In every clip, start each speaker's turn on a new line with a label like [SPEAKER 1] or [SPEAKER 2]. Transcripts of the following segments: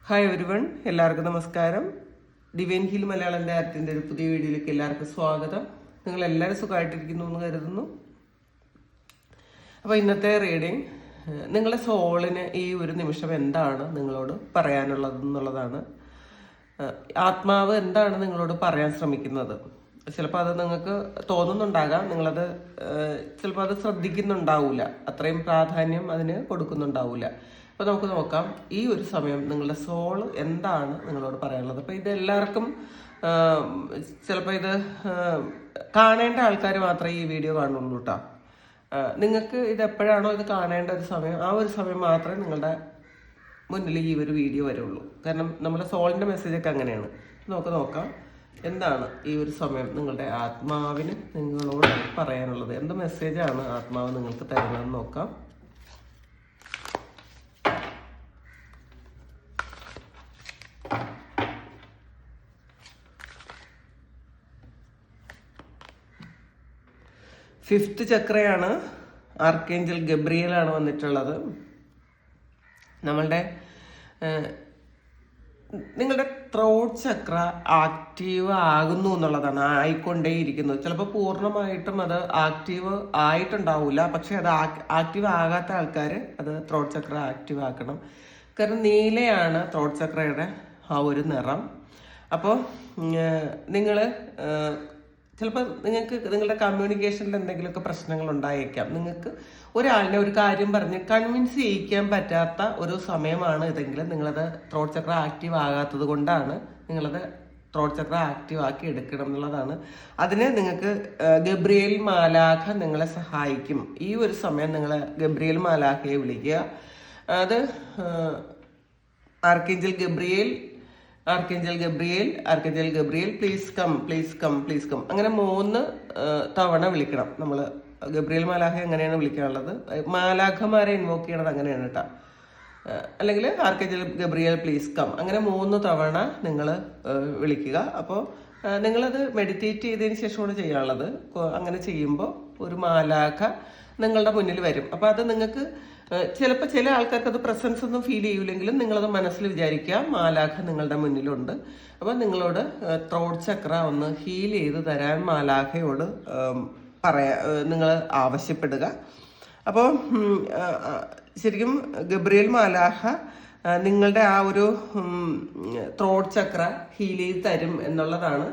[SPEAKER 1] Hi everyone, എല്ലാവർക്കും നമസ്കാരം. Divine heal Malayalam ഡയറക്റ്റിൻ്റെ ഒരു പുതിയ വീഡിയോയിലേക്ക് എല്ലാവർക്കും സ്വാഗതം. നിങ്ങൾ എല്ലാവരും സുഖമായിട്ടിരിക്കുന്നു എന്ന് കരുതുന്നു. അപ്പോൾ ഇന്നത്തെ റീഡിങ് നിങ്ങളുടെ സോളിന് ഈ ഒരു നിമിഷം എന്താണ് നിങ്ങളോട് പറയാനുള്ളതെന്നുള്ളതാണ്. ആത്മാവ് എന്താണ് നിങ്ങളോട് പറയാൻ ശ്രമിക്കുന്നത്? ചിലപ്പോൾ അത് നിങ്ങൾക്ക് തോന്നുന്നുണ്ടാകാം, നിങ്ങളത് ചിലപ്പോൾ അത് ശ്രദ്ധിക്കുന്നുണ്ടാവില്ല, അത്രയും പ്രാധാന്യം അതിന് കൊടുക്കുന്നുണ്ടാവില്ല. അപ്പോൾ നമുക്ക് നോക്കാം ഈ ഒരു സമയം നിങ്ങളുടെ സോള് എന്താണ് നിങ്ങളോട് പറയാനുള്ളത്. അപ്പോൾ ഇത് എല്ലാവർക്കും ചിലപ്പോൾ ഇത് കാണേണ്ട ആൾക്കാർ മാത്രമേ ഈ വീഡിയോ കാണുള്ളൂ കേട്ടോ. നിങ്ങൾക്ക് ഇത് എപ്പോഴാണോ ഇത് കാണേണ്ട ഒരു സമയം, ആ ഒരു സമയം മാത്രമേ നിങ്ങളുടെ മുന്നിൽ ഈ ഒരു വീഡിയോ വരുള്ളൂ. കാരണം നമ്മുടെ സോളിൻ്റെ മെസ്സേജൊക്കെ അങ്ങനെയാണ്. നമുക്ക് നോക്കാം എന്താണ് ഈ ഒരു സമയം നിങ്ങളുടെ ആത്മാവിന് നിങ്ങളോട് പറയാനുള്ളത്. എന്ത് മെസ്സേജാണ് ആത്മാവ് നിങ്ങൾക്ക് തരുന്നതെന്ന് നോക്കാം. ഫിഫ്ത്ത് ചക്രയാണ്, ആർക്കേഞ്ചൽ ഗബ്രിയലാണ് വന്നിട്ടുള്ളത്. നിങ്ങളുടെ ത്രോട്ട് ചക്ര ആക്റ്റീവ് ആകുന്നു എന്നുള്ളതാണ്, ആയിക്കൊണ്ടേയിരിക്കുന്നത്. ചിലപ്പോൾ പൂർണ്ണമായിട്ടും അത് ആക്റ്റീവ് ആയിട്ടുണ്ടാവില്ല, പക്ഷെ അത് ആക്റ്റീവ് ആകാത്ത ആൾക്കാർ അത് ത്രോട്ട് ചക്ര ആക്റ്റീവ് ആക്കണം. കാരണം നീലയാണ് ത്രോട്ട് ചക്രയുടെ ആ ഒരു നിറം. അപ്പോൾ നിങ്ങൾ ചിലപ്പോൾ നിങ്ങൾക്ക് നിങ്ങളുടെ കമ്മ്യൂണിക്കേഷനിൽ എന്തെങ്കിലുമൊക്കെ പ്രശ്നങ്ങൾ ഉണ്ടായേക്കാം. നിങ്ങൾക്ക് ഒരാളിനെ ഒരു കാര്യം പറഞ്ഞ് കൺവിൻസ് ചെയ്യിക്കാൻ പറ്റാത്ത ഒരു സമയമാണ് ഇതെങ്കിലും നിങ്ങളത് ത്രോട്ട് ചക്ര ആക്റ്റീവ് ആകാത്തത് കൊണ്ടാണ് നിങ്ങളത് ത്രോട്ട് ചക്ര ആക്റ്റീവ് ആക്കി എടുക്കണം എന്നുള്ളതാണ്. അതിന് നിങ്ങൾക്ക് ഗബ്രിയേൽ മാലാഖ നിങ്ങളെ സഹായിക്കും. ഈ ഒരു സമയം നിങ്ങൾ ഗബ്രിയേൽ മാലാഖയെ വിളിക്കുക. അത് archangel Gabriel, archangel Gabriel, archangel Gabriel, please come, please come, please come, അങ്ങനെ 3 തവണ വിളിക്കണം. നമ്മൾ ഗബ്രിയേൽ മാലാഖ എങ്ങനെയാണ് വിളിക്കാനുള്ളത്, മാലാഖമാരെ ഇൻവോക്ക് ചെയ്യണത് അങ്ങനെയാണ് കേട്ടോ. അല്ലെങ്കിൽ ആർക്കേഞ്ചൽ ഗബ്രിയേൽ പ്ലീസ് കം, അങ്ങനെ 3 തവണ നിങ്ങൾ വിളിക്കുക. അപ്പോൾ നിങ്ങളത് മെഡിറ്റേറ്റ് ചെയ്തതിന് ശേഷമാണ് ചെയ്യാനുള്ളത്. അങ്ങനെ ചെയ്യുമ്പോൾ ഒരു മാലാഖ നിങ്ങളുടെ മുന്നിൽ വരും. അപ്പോൾ അത് നിങ്ങൾക്ക് ചിലപ്പോൾ ചില ആൾക്കാർക്ക് അത് പ്രസൻസ് ഒന്നും ഫീൽ ചെയ്യില്ലെങ്കിലും നിങ്ങളത് മനസ്സിൽ വിചാരിക്കുക മാലാഖ നിങ്ങളുടെ മുന്നിലുണ്ട്. അപ്പോൾ നിങ്ങളോട് ത്രോട്ട് ചക്ര ഒന്ന് ഹീൽ ചെയ്ത് തരാൻ മാലാഖയോട് നിങ്ങൾ ആവശ്യപ്പെടുക. അപ്പോൾ ശരിക്കും ഗബ്രിയേൽ മാലാഖ നിങ്ങളുടെ ആ ഒരു ത്രോട്ട് ചക്ര ഹീൽ ചെയ്ത് തരും എന്നുള്ളതാണ്.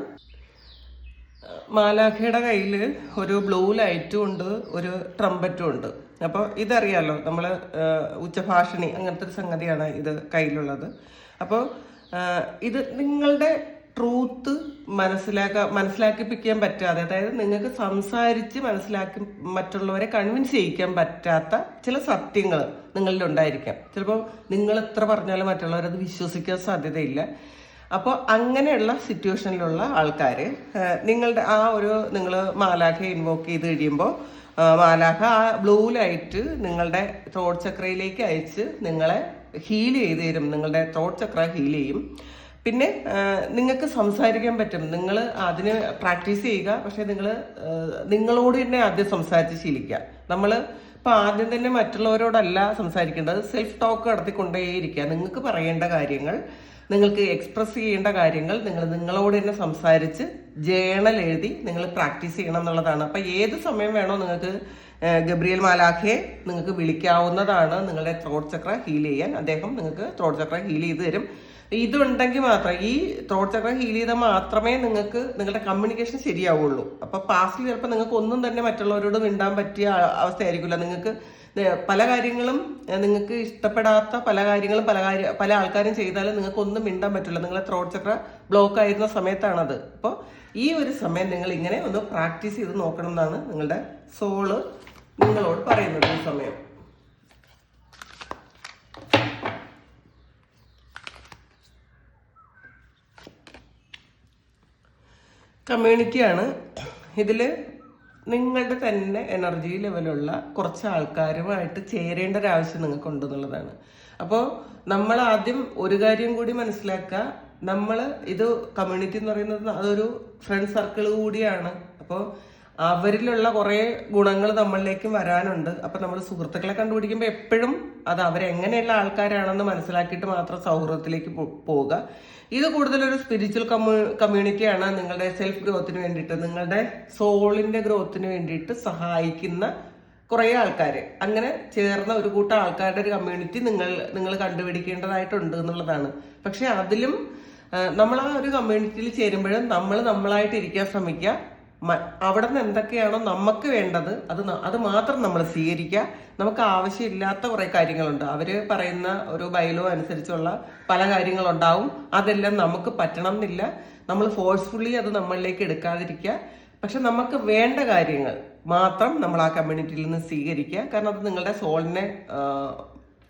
[SPEAKER 1] മാലാഖയുടെ കയ്യിൽ ഒരു ബ്ലൂ ലൈറ്റും ഉണ്ട്, ഒരു ട്രംപറ്റും ഉണ്ട്. അപ്പോൾ ഇതറിയാലോ, നമ്മൾ ഉച്ചഭാഷിണി അങ്ങനത്തെ ഒരു സംഗതിയാണ് ഇത് കയ്യിലുള്ളത്. അപ്പോൾ ഇത് നിങ്ങളുടെ ട്രൂത്ത് മനസ്സിലാക്കിപ്പിക്കാൻ പറ്റാതെ, അതായത് നിങ്ങൾക്ക് സംസാരിച്ച് മറ്റുള്ളവരെ കൺവിൻസ് ചെയ്യിക്കാൻ പറ്റാത്ത ചില സത്യങ്ങൾ നിങ്ങളിൽ ഉണ്ടായിരിക്കാം. ചിലപ്പോൾ നിങ്ങൾ എത്ര പറഞ്ഞാലും മറ്റുള്ളവരത് വിശ്വസിക്കാൻ സാധ്യതയില്ല. അപ്പോൾ അങ്ങനെയുള്ള സിറ്റുവേഷനിലുള്ള ആൾക്കാർ നിങ്ങളുടെ ആ ഒരു നിങ്ങൾ മാലാഖ ഇൻവോക്ക് ചെയ്ത് കഴിയുമ്പോൾ മാലാഖ ആ ബ്ലൂ ലൈറ്റ് നിങ്ങളുടെ ത്രോട്ട് ചക്രയിലേക്ക് അയച്ച് നിങ്ങളെ ഹീൽ ചെയ്ത് തരും. നിങ്ങളുടെ ത്രോട്ട് ചക്ര ഹീൽ ചെയ്യും. പിന്നെ നിങ്ങൾക്ക് സംസാരിക്കാൻ പറ്റും. നിങ്ങൾ അതിന് പ്രാക്ടീസ് ചെയ്യുക. പക്ഷെ നിങ്ങളോട് തന്നെ ആദ്യം സംസാരിച്ച് ശീലിക്കുക. നമ്മൾ ഇപ്പം ആദ്യം തന്നെ മറ്റുള്ളവരോടല്ല സംസാരിക്കേണ്ടത്, സെൽഫ് ടോക്ക് നടത്തിക്കൊണ്ടേയിരിക്കുക. നിങ്ങൾക്ക് പറയേണ്ട കാര്യങ്ങൾ, നിങ്ങൾക്ക് എക്സ്പ്രസ് ചെയ്യേണ്ട കാര്യങ്ങൾ നിങ്ങളോട് തന്നെ സംസാരിച്ച് ജേണൽ എഴുതി നിങ്ങൾ പ്രാക്ടീസ് ചെയ്യണം എന്നുള്ളതാണ്. അപ്പം ഏത് സമയം വേണോ നിങ്ങൾക്ക് ഗബ്രിയേൽ മാലാഖയെ നിങ്ങൾക്ക് വിളിക്കാവുന്നതാണ് നിങ്ങളുടെ ത്രോട്ട് ചക്ര ഹീൽ ചെയ്യാൻ. അദ്ദേഹം നിങ്ങൾക്ക് ത്രോട്ട് ചക്ര ഹീൽ ചെയ്ത് തരും. ഇതുണ്ടെങ്കിൽ മാത്രമേ, ഈ ത്രോട്ട് ചക്ര ഹീൽ ചെയ്താൽ മാത്രമേ നിങ്ങൾക്ക് നിങ്ങളുടെ കമ്മ്യൂണിക്കേഷൻ ശരിയാവുള്ളൂ. അപ്പോൾ പാസ്റ്റിൽ ചിലപ്പോൾ നിങ്ങൾക്ക് ഒന്നും തന്നെ മറ്റുള്ളവരോട് മിണ്ടാൻ പറ്റിയ അവസ്ഥയായിരിക്കില്ല. നിങ്ങൾക്ക് പല കാര്യങ്ങളും നിങ്ങൾക്ക് ഇഷ്ടപ്പെടാത്ത പല ആൾക്കാരും ചെയ്താലും നിങ്ങൾക്ക് ഒന്നും മിണ്ടാൻ പറ്റില്ല. നിങ്ങളെ ത്രോട്ട് ചക്ര ബ്ലോക്ക് ആയിരുന്ന സമയത്താണത്. അപ്പോൾ ഈ ഒരു സമയം നിങ്ങൾ ഇങ്ങനെ ഒന്ന് പ്രാക്ടീസ് ചെയ്ത് നോക്കണം എന്നാണ് നിങ്ങളുടെ സോള് നിങ്ങളോട് പറയുന്നത്. ഈ സമയം കമ്മ്യൂണിറ്റിയാണ്. ഇതിൽ നിങ്ങളുടെ തന്നെ എനർജി ലെവലുള്ള കുറച്ച് ആൾക്കാരുമായിട്ട് ചേരേണ്ട ഒരു ആവശ്യം നിങ്ങൾക്ക് ഉണ്ടെന്നുള്ളതാണ്. അപ്പോൾ നമ്മൾ ആദ്യം ഒരു കാര്യം കൂടി മനസ്സിലാക്കുക, നമ്മൾ ഇത് കമ്മ്യൂണിറ്റി എന്ന് പറയുന്നത് അതൊരു ഫ്രണ്ട് സർക്കിൾ കൂടിയാണ്. അപ്പോൾ അവരിലുള്ള കുറേ ഗുണങ്ങൾ നമ്മളിലേക്കും വരാനുണ്ട്. അപ്പം നമ്മൾ സുഹൃത്തുക്കളെ കണ്ടുപിടിക്കുമ്പോൾ എപ്പോഴും അത് അവരെങ്ങനെയുള്ള ആൾക്കാരാണെന്ന് മനസ്സിലാക്കിയിട്ട് മാത്രം സൗഹൃദത്തിലേക്ക് പോവുക. ഇത് കൂടുതലൊരു സ്പിരിച്വൽ കമ്മ്യൂണിറ്റിയാണ്. നിങ്ങളുടെ സെൽഫ് ഗ്രോത്തിന് വേണ്ടിയിട്ട്, നിങ്ങളുടെ സോളിന്റെ ഗ്രോത്തിന് വേണ്ടിയിട്ട് സഹായിക്കുന്ന കുറേ ആൾക്കാർ, അങ്ങനെ ചേർന്ന ഒരു കൂട്ടം ആൾക്കാരുടെ ഒരു കമ്മ്യൂണിറ്റി നിങ്ങൾ കണ്ടുപിടിക്കേണ്ടതായിട്ടുണ്ട് എന്നുള്ളതാണ്. പക്ഷെ അതിലും നമ്മൾ ആ ഒരു കമ്മ്യൂണിറ്റിയിൽ ചേരുമ്പോഴും നമ്മൾ നമ്മളായിട്ട് ഇരിക്കാൻ ശ്രമിക്കുക. അവിടെ നിന്ന് എന്തൊക്കെയാണോ നമുക്ക് വേണ്ടത് അത് മാത്രം നമ്മൾ സ്വീകരിക്കുക. നമുക്ക് ആവശ്യമില്ലാത്ത കുറെ കാര്യങ്ങളുണ്ട്. അവര് പറയുന്ന ഒരു ബൈലോ അനുസരിച്ചുള്ള പല കാര്യങ്ങളുണ്ടാവും. അതെല്ലാം നമുക്ക് പറ്റണം എന്നില്ല. നമ്മൾ ഫോഴ്സ്ഫുള്ളി അത് നമ്മളിലേക്ക് എടുക്കാതിരിക്കുക. പക്ഷെ നമുക്ക് വേണ്ട കാര്യങ്ങൾ മാത്രം നമ്മൾ ആ കമ്മ്യൂണിറ്റിയിൽ നിന്ന് സ്വീകരിക്കുക. കാരണം അത് നിങ്ങളുടെ സോളിനെ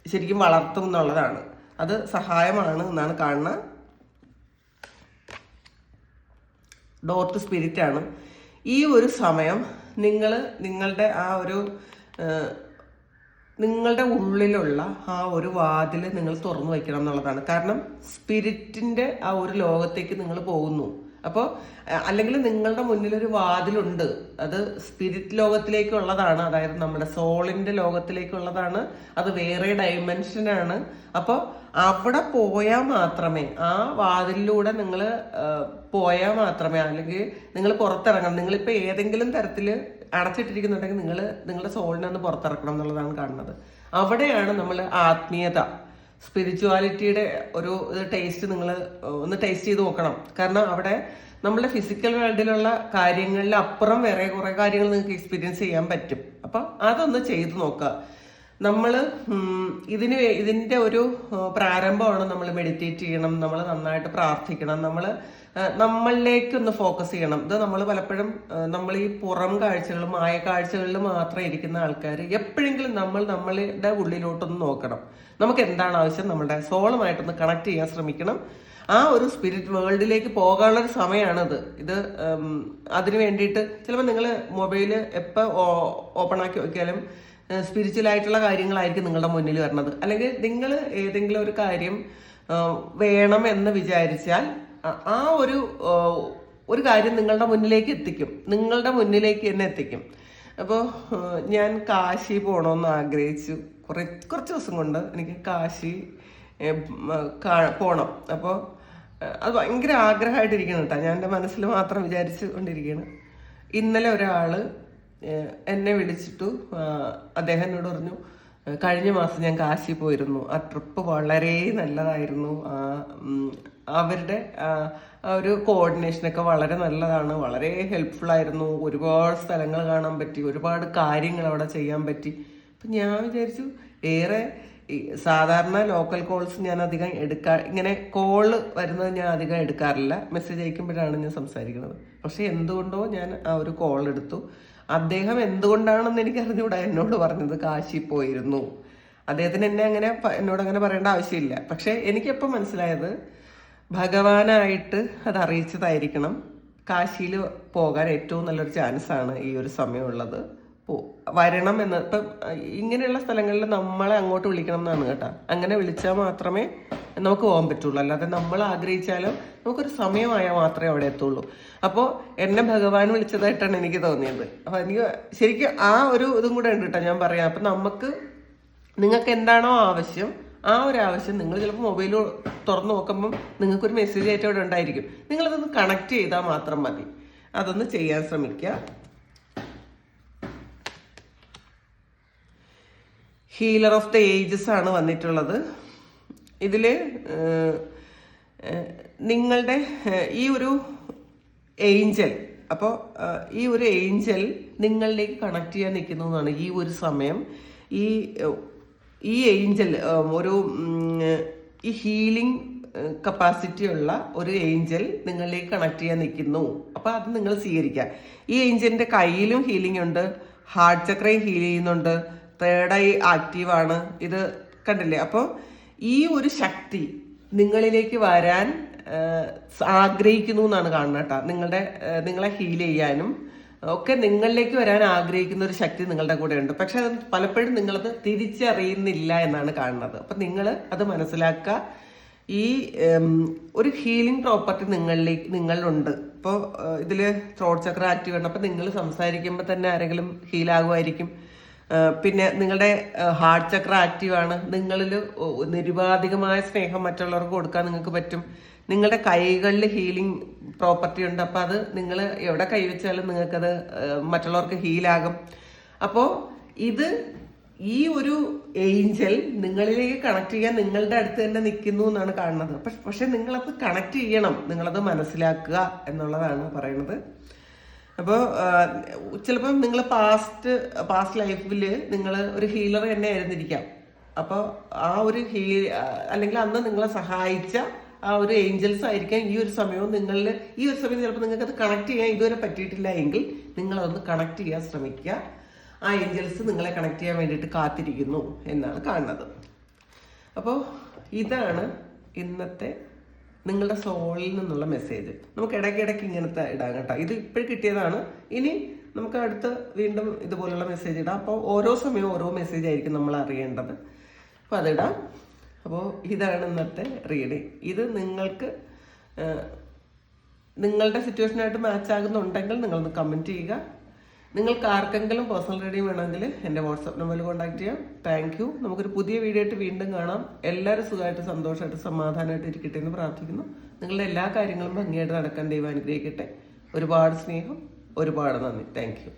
[SPEAKER 1] ശരിക്കും വളർത്തും എന്നുള്ളതാണ്. അത് സഹായമാണ് എന്നാണ് കാണുന്നത്. ഡോർ ടു സ്പിരിറ്റ് ആണ്. ഈ ഒരു സമയം നിങ്ങളുടെ ആ ഒരു നിങ്ങളുടെ ഉള്ളിലുള്ള ആ ഒരു വാതിൽ നിങ്ങൾ തുറന്നു വയ്ക്കണം എന്നുള്ളതാണ്. കാരണം സ്പിരിറ്റിന്റെ ആ ഒരു ലോകത്തേക്ക് നിങ്ങൾ പോകുന്നു. അപ്പോൾ അല്ലെങ്കിൽ നിങ്ങളുടെ മുന്നിലൊരു വാതിലുണ്ട്, അത് സ്പിരിറ്റ് ലോകത്തിലേക്കുള്ളതാണ്. അതായത് നമ്മുടെ സോളിന്റെ ലോകത്തിലേക്കുള്ളതാണ്. അത് വേറെ ഡയമെൻഷനാണ്. അപ്പോൾ അവിടെ പോയാൽ മാത്രമേ, ആ വാതിലിലൂടെ നിങ്ങൾ പോയാൽ മാത്രമേ, അല്ലെങ്കിൽ നിങ്ങൾ പുറത്തിറങ്ങണം. നിങ്ങളിപ്പോൾ ഏതെങ്കിലും തരത്തിൽ അടച്ചിട്ടിരിക്കുന്നുണ്ടെങ്കിൽ നിങ്ങളുടെ സോളിനെ ഒന്ന് പുറത്തിറക്കണം എന്നുള്ളതാണ് കാണുന്നത്. അവിടെയാണ് നമ്മൾ ആത്മീയത, സ്പിരിച്വാലിറ്റിയുടെ ഒരു ടേസ്റ്റ് നിങ്ങൾ ഒന്ന് ടേസ്റ്റ് ചെയ്ത് നോക്കണം. കാരണം അവിടെ നമ്മുടെ ഫിസിക്കൽ വേൾഡിലുള്ള കാര്യങ്ങളിൽ അപ്പുറം വേറെ കുറെ കാര്യങ്ങൾ നിങ്ങൾക്ക് എക്സ്പീരിയൻസ് ചെയ്യാൻ പറ്റും. അപ്പൊ അതൊന്ന് ചെയ്തു നോക്കുക. നമ്മൾ ഇതിന്റെ ഒരു പ്രാരംഭമാണ്. നമ്മൾ മെഡിറ്റേറ്റ് ചെയ്യണം, നമ്മൾ നന്നായിട്ട് പ്രാർത്ഥിക്കണം, നമ്മളിലേക്കൊന്ന് ഫോക്കസ് ചെയ്യണം. ഇത് നമ്മൾ പലപ്പോഴും നമ്മൾ ഈ പുറം കാഴ്ചകളും മായ കാഴ്ചകളിൽ മാത്രം ഇരിക്കുന്ന ആൾക്കാർ എപ്പോഴെങ്കിലും നമ്മളുടെ ഉള്ളിലോട്ടൊന്ന് നോക്കണം. നമുക്ക് എന്താണ് ആവശ്യം, നമ്മുടെ സോളുമായിട്ടൊന്ന് കണക്ട് ചെയ്യാൻ ശ്രമിക്കണം. ആ ഒരു സ്പിരിറ്റ് വേൾഡിലേക്ക് പോകാനുള്ളൊരു സമയമാണിത്. അതിന് വേണ്ടിയിട്ട് ചിലപ്പോൾ നിങ്ങൾ മൊബൈല് എപ്പോൾ ഓപ്പൺ ആക്കി നോക്കിയാലും സ്പിരിച്വൽ ആയിട്ടുള്ള കാര്യങ്ങളായിരിക്കും നിങ്ങളുടെ മുന്നിൽ വരുന്നത്. അല്ലെങ്കിൽ നിങ്ങൾ ഏതെങ്കിലും ഒരു കാര്യം വേണം എന്ന് വിചാരിച്ചാൽ ആ ഒരു കാര്യം നിങ്ങളുടെ മുന്നിലേക്ക് എത്തിക്കും, നിങ്ങളുടെ മുന്നിലേക്ക് തന്നെ എത്തിക്കും. അപ്പോൾ ഞാൻ കാശി പോകണമെന്ന് ആഗ്രഹിച്ചു. കുറച്ച് ദിവസം കൊണ്ട് എനിക്ക് കാശി പോകണം. അപ്പോൾ അത് ഭയങ്കര ആഗ്രഹമായിട്ടിരിക്കണം കേട്ടോ. ഞാൻ എൻ്റെ മനസ്സിൽ മാത്രം വിചാരിച്ചു കൊണ്ടിരിക്കുകയാണ്. ഇന്നലെ ഒരാൾ എന്നെ വിളിച്ചിട്ടു. അദ്ദേഹം എന്നോട് പറഞ്ഞു, കഴിഞ്ഞ മാസം ഞാൻ കാശി പോയിരുന്നു, ആ ട്രിപ്പ് വളരെ നല്ലതായിരുന്നു, അവരുടെ ഒരു കോർഡിനേഷനൊക്കെ വളരെ നല്ലതാണ്, വളരെ ഹെൽപ്ഫുൾ ആയിരുന്നു, ഒരുപാട് സ്ഥലങ്ങൾ കാണാൻ പറ്റി, ഒരുപാട് കാര്യങ്ങൾ അവിടെ ചെയ്യാൻ പറ്റി. അപ്പം ഞാൻ വിചാരിച്ചു, സാധാരണ ലോക്കൽ കോൾസ് ഞാൻ അധികം ഇങ്ങനെ കോള് വരുന്നത് ഞാൻ അധികം എടുക്കാറില്ല, മെസ്സേജ് അയക്കുമ്പോഴാണ് ഞാൻ സംസാരിക്കുന്നത്. പക്ഷെ എന്തുകൊണ്ടോ ഞാൻ ആ ഒരു കോൾ എടുത്തു. അദ്ദേഹം എന്തുകൊണ്ടാണെന്ന് എനിക്ക് അറിഞ്ഞുകൂടാ എന്നോട് പറഞ്ഞത് കാശി പോയിരുന്നു. അദ്ദേഹത്തിന് എന്നോട് അങ്ങനെ പറയേണ്ട ആവശ്യമില്ല. പക്ഷെ എനിക്കെപ്പോൾ മനസ്സിലായത്, ഭഗവാനായിട്ട് അത് അറിയിച്ചതായിരിക്കണം. കാശിയിൽ പോകാൻ ഏറ്റവും നല്ലൊരു ചാൻസാണ് ഈ ഒരു സമയമുള്ളത്. വരണം എന്ന്. ഇപ്പം ഇങ്ങനെയുള്ള സ്ഥലങ്ങളിൽ നമ്മളെ അങ്ങോട്ട് വിളിക്കണം എന്നാണ് കേട്ടോ. അങ്ങനെ വിളിച്ചാൽ മാത്രമേ നമുക്ക് പോകാൻ പറ്റുള്ളൂ. അല്ലാതെ നമ്മൾ ആഗ്രഹിച്ചാലും നമുക്കൊരു സമയമായാൽ മാത്രമേ അവിടെ എത്തുള്ളൂ. അപ്പോൾ എന്നെ ഭഗവാൻ വിളിച്ചതായിട്ടാണ് എനിക്ക് തോന്നിയത്. അപ്പം എനിക്ക് ശരിക്കും ആ ഒരു ഇതും കൂടെ ഉണ്ട് കേട്ടോ, ഞാൻ പറയാം. അപ്പം നിങ്ങൾക്ക് എന്താണോ ആവശ്യം, ആ ഒരു ആവശ്യം നിങ്ങൾ ചിലപ്പോൾ മൊബൈൽ തുറന്നു നോക്കുമ്പം നിങ്ങൾക്കൊരു മെസ്സേജ് ആയിട്ട് അവിടെ ഉണ്ടായിരിക്കും. നിങ്ങളതൊന്ന് കണക്ട് ചെയ്താൽ മാത്രം മതി. അതൊന്ന് ചെയ്യാൻ ശ്രമിക്കുക. ഹീലർ ഓഫ് ദ ഏജസ് ആണ് വന്നിട്ടുള്ളത്. ഇതിൽ നിങ്ങളുടെ ഈ ഒരു ഏഞ്ചൽ, അപ്പോൾ ഈ ഒരു ഏഞ്ചൽ നിങ്ങളിലേക്ക് കണക്ട് ചെയ്യാൻ നിൽക്കുന്നു എന്നാണ് ഈ ഒരു സമയം. ഈ ഏഞ്ചൽ ഈ ഹീലിംഗ് കപ്പാസിറ്റി ഉള്ള ഒരു ഏഞ്ചൽ നിങ്ങളിലേക്ക് കണക്ട് ചെയ്യാൻ നിൽക്കുന്നു. അപ്പോൾ അത് നിങ്ങൾ സ്വീകരിക്കുക. ഈ ഏഞ്ചലിൻ്റെ കയ്യിലും ഹീലിംഗ് ഉണ്ട്, ഹാർട്ട് ചക്രയും ഹീൽ ചെയ്യുന്നുണ്ട്, തേർഡ് ഐ ആക്റ്റീവാണ്. ഇത് കണ്ടില്ലേ? അപ്പോൾ ഈ ഒരു ശക്തി നിങ്ങളിലേക്ക് വരാൻ ആഗ്രഹിക്കുന്നു എന്നാണ് കാണുന്നത് കേട്ടോ. നിങ്ങളെ ഹീൽ ചെയ്യാനും ഒക്കെ നിങ്ങളിലേക്ക് വരാൻ ആഗ്രഹിക്കുന്ന ഒരു ശക്തി നിങ്ങളുടെ കൂടെ ഉണ്ട്. പക്ഷെ അത് പലപ്പോഴും നിങ്ങളത് തിരിച്ചറിയുന്നില്ല എന്നാണ് കാണുന്നത്. അപ്പം നിങ്ങൾ അത് മനസ്സിലാക്കുക. ഈ ഒരു ഹീലിംഗ് പ്രോപ്പർട്ടി നിങ്ങളിലുണ്ട്. ഇപ്പോൾ ഇതില് ത്രോട്ട് ചക്ര ആക്റ്റീവ് ആണ്. അപ്പൊ നിങ്ങൾ സംസാരിക്കുമ്പോൾ തന്നെ ആരെങ്കിലും ഹീലാകുമായിരിക്കും. പിന്നെ നിങ്ങളുടെ ഹാർട്ട് ചക്ര ആക്റ്റീവ് ആണ്. നിങ്ങളിൽ നിരുപാധികമായ സ്നേഹം മറ്റുള്ളവർക്ക് കൊടുക്കാൻ നിങ്ങൾക്ക് പറ്റും. നിങ്ങളുടെ കൈകളിൽ ഹീലിംഗ് പ്രോപ്പർട്ടി ഉണ്ട്. അപ്പൊ അത് നിങ്ങൾ എവിടെ കൈവച്ചാലും നിങ്ങൾക്കത് മറ്റുള്ളവർക്ക് ഹീലാകും. അപ്പോൾ ഇത് ഈ ഒരു ഏഞ്ചൽ നിങ്ങളിലേക്ക് കണക്ട് ചെയ്യാൻ നിങ്ങളുടെ അടുത്ത് തന്നെ നിൽക്കുന്നു എന്നാണ് കാണുന്നത്. പക്ഷെ നിങ്ങളത് കണക്ട് ചെയ്യണം, നിങ്ങളത് മനസ്സിലാക്കുക എന്നുള്ളതാണ് പറയുന്നത്. അപ്പോൾ ചിലപ്പോൾ നിങ്ങൾ പാസ്റ്റ് ലൈഫിൽ നിങ്ങൾ ഒരു ഹീലർ തന്നെ ആയിരുന്നിരിക്കാം. അപ്പോൾ ആ ഒരു അല്ലെങ്കിൽ അന്ന് നിങ്ങളെ സഹായിച്ച ആ ഒരു ഏഞ്ചൽസ് ആയിരിക്കാം ഈ ഒരു സമയവും നിങ്ങളിൽ ഈ ഒരു സമയം ചിലപ്പോൾ നിങ്ങൾക്ക് അത് കണക്ട് ചെയ്യാൻ ഇതുവരെ പറ്റിയിട്ടില്ല എങ്കിൽ നിങ്ങളതൊന്ന് കണക്ട് ചെയ്യാൻ ശ്രമിക്കുക. ആ ഏഞ്ചൽസ് നിങ്ങളെ കണക്ട് ചെയ്യാൻ വേണ്ടിയിട്ട് കാത്തിരിക്കുന്നു എന്നാണ് കാണുന്നത്. അപ്പോൾ ഇതാണ് ഇന്നത്തെ നിങ്ങളുടെ സോളിൽ നിന്നുള്ള മെസ്സേജ്. നമുക്ക് ഇടയ്ക്കിടയ്ക്ക് ഇങ്ങനത്തെ ഇടാം കേട്ടോ. ഇത് ഇപ്പോഴും കിട്ടിയതാണ്. ഇനി നമുക്ക് അടുത്ത് വീണ്ടും ഇതുപോലുള്ള മെസ്സേജ് ഇടാം. അപ്പോൾ ഓരോ സമയവും ഓരോ മെസ്സേജ് ആയിരിക്കും നമ്മൾ അറിയേണ്ടത്. അപ്പോൾ അതിടാം. അപ്പോൾ ഇതാണ് ഇന്നത്തെ റീഡിങ്. ഇത് നിങ്ങൾക്ക് നിങ്ങളുടെ സിറ്റുവേഷനായിട്ട് മാച്ച് ആകുന്നുണ്ടെങ്കിൽ നിങ്ങളൊന്ന് കമൻറ്റ് ചെയ്യുക. നിങ്ങൾക്ക് ആർക്കെങ്കിലും പേഴ്സണൽ റീഡിങ് വേണമെങ്കിൽ എൻ്റെ വാട്സാപ്പ് നമ്പറിൽ കോൺടാക്ട് ചെയ്യാം. Thank you. നമുക്കൊരു പുതിയ വീഡിയോ ആയിട്ട് വീണ്ടും കാണാം. എല്ലാവരും സുഖമായിട്ട് സന്തോഷമായിട്ട് സമാധാനമായിട്ട് ഇരിക്കട്ടെ എന്ന് പ്രാർത്ഥിക്കുന്നു. നിങ്ങളുടെ എല്ലാ കാര്യങ്ങളും ഭംഗിയായിട്ട് നടക്കാൻ ദൈവം അനുഗ്രഹിക്കട്ടെ. ഒരുപാട് സ്നേഹം, ഒരുപാട് നന്ദി. Thank you.